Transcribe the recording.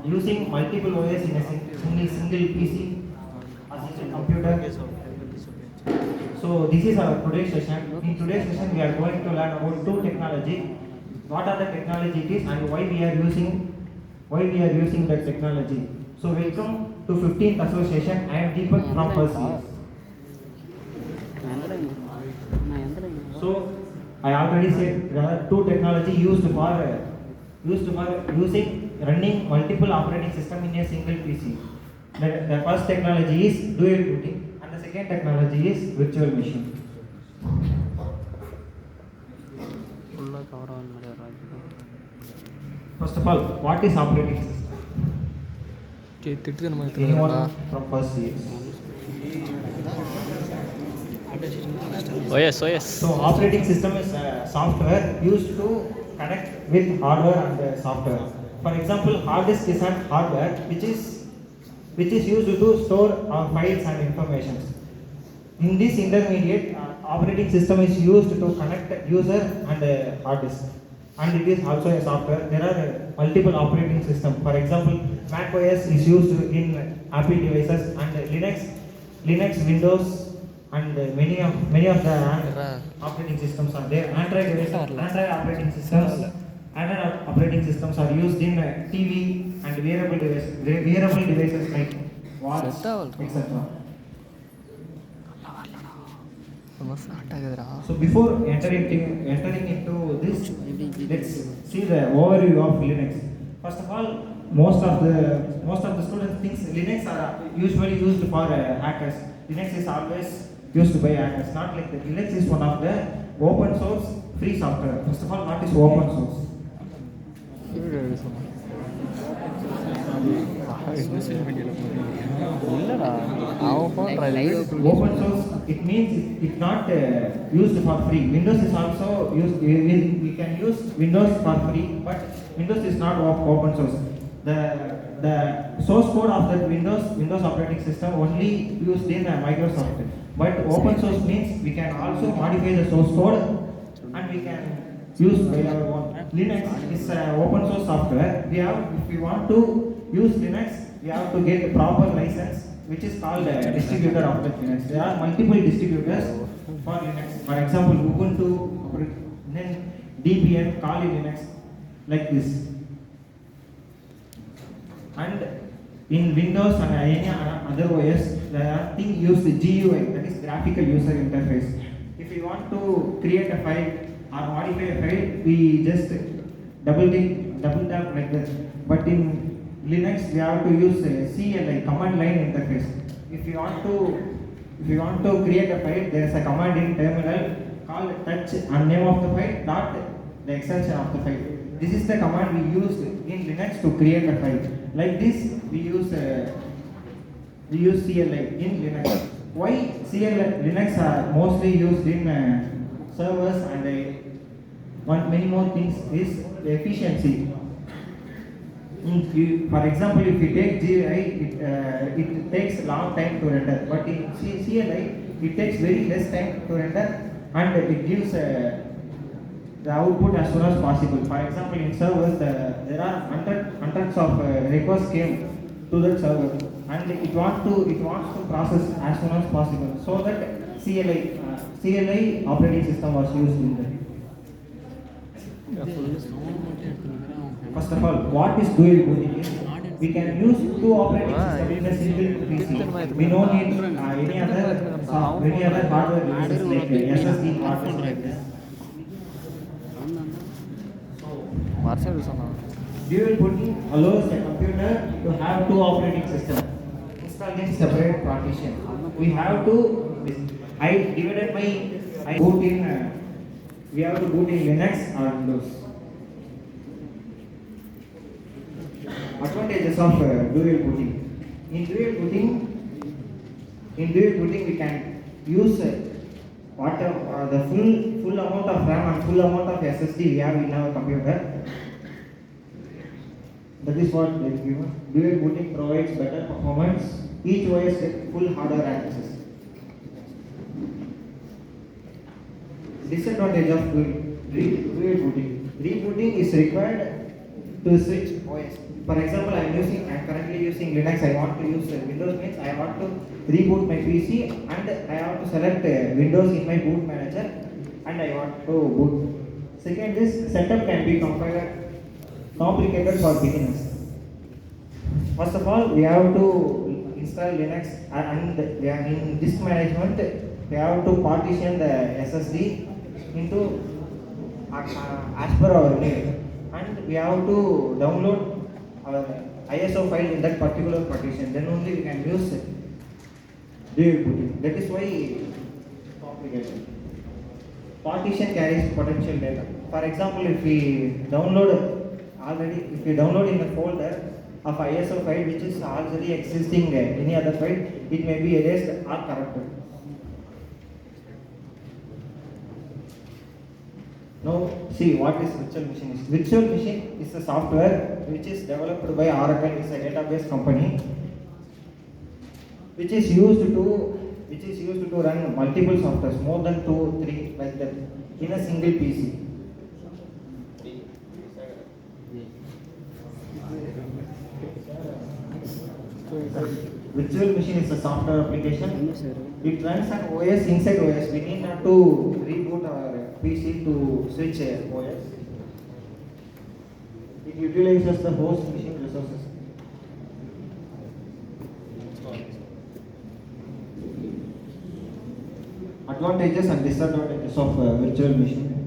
using multiple OS in a single PC or single computer. So this is our today's session. In today's session, we are going to learn about two technology. What are the technology it is and why we are using that technology. So welcome to 15th association. I am Deepak from first year. So I already said there are two technology used for using running multiple operating system in a single PC. The first technology is dual booting and the second technology is virtual machine. First of all, what is operating system? Anyone from first year? OS. So operating system is software used to connect with hardware and software. For example, hard disk is an hardware which is used to store our files and information. In this intermediate, operating system is used to connect user and hard disk, and it is also a software. There are multiple operating system. For example, Mac OS is used in Apple devices, and Linux, Windows, and many of the operating systems are there. Android operating systems are used in TV and wearable devices like watch, etc. So before entering into this, let's see the overview of Linux. First of all, most of the students think Linux are usually used for hackers. Linux is always used by hackers. Not like that. Linux is one of the open source free software. First of all, what is open source? Open source, it means it's not used for free. Windows is also used. We can use Windows for free, but Windows is not open source. The source code of that Windows operating system only used in Microsoft. But open source means we can also modify the source code and we can use by our own. Linux is open source software. If we want to use Linux, we have to get a proper license, which is called a distributor of the Linux. There are multiple distributors for Linux. For example, Ubuntu, then Debian, Kali Linux, like this. And in Windows and any other OS, there are things used GUI, that is graphical user interface. If we want to create a file or modify a file, we just double tap like that. But in Linux, we have to use a CLI, command line interface. If you want to create a file, there is a command in terminal called touch and name of the file dot the extension of the file. This is the command we use in Linux to create a file. Like this, we use CLI in Linux. Why Linux are mostly used in servers and many more things is the efficiency. For example, if you take GUI, it takes long time to render, but in CLI, it takes very less time to render, and it gives the output as soon as possible. For example, in servers, there are hundreds of requests came to that server, and it wants to process as soon as possible. So that CLI operating system was used in that. First of all, what is dual booting? We can use two operating systems in a single PC. We don't need any other hardware devices like SSD hardware like this. Dual booting allows a computer to have two operating systems installed in separate partition. We have to we have to boot in Linux or Windows. Advantages of dual booting. In dual booting, we can use the full amount of RAM and full amount of SSD we have in our computer. That is what they give us. Dual booting provides better performance. Each OS gets full hardware access. Disadvantage of dual booting. Rebooting is required to switch OS. For example, I'm currently using Linux. I want to use Windows means I want to reboot my PC and I have to select Windows in my boot manager and I want to boot. Second is setup can be complicated for beginners. First of all, we have to install Linux and we are in disk management. We have to partition the SSD into as per our need, and we have to download our ISO file in that particular partition. Then only we can use dual booting. That is why complicated. Partition carries potential data. For example, if we download in a folder of ISO file which is already existing any other file, it may be erased or corrupted. Now, see what is virtual machine is. Virtual machine is a software which is developed by Oracle. It's a database company which is used to run multiple softwares, more than 2, 3 like that in a single PC. Virtual machine is a software application. It runs an OS inside OS. We need not to reboot our PC to switch OS. It utilizes the host machine resources. Advantages and disadvantages of virtual machine.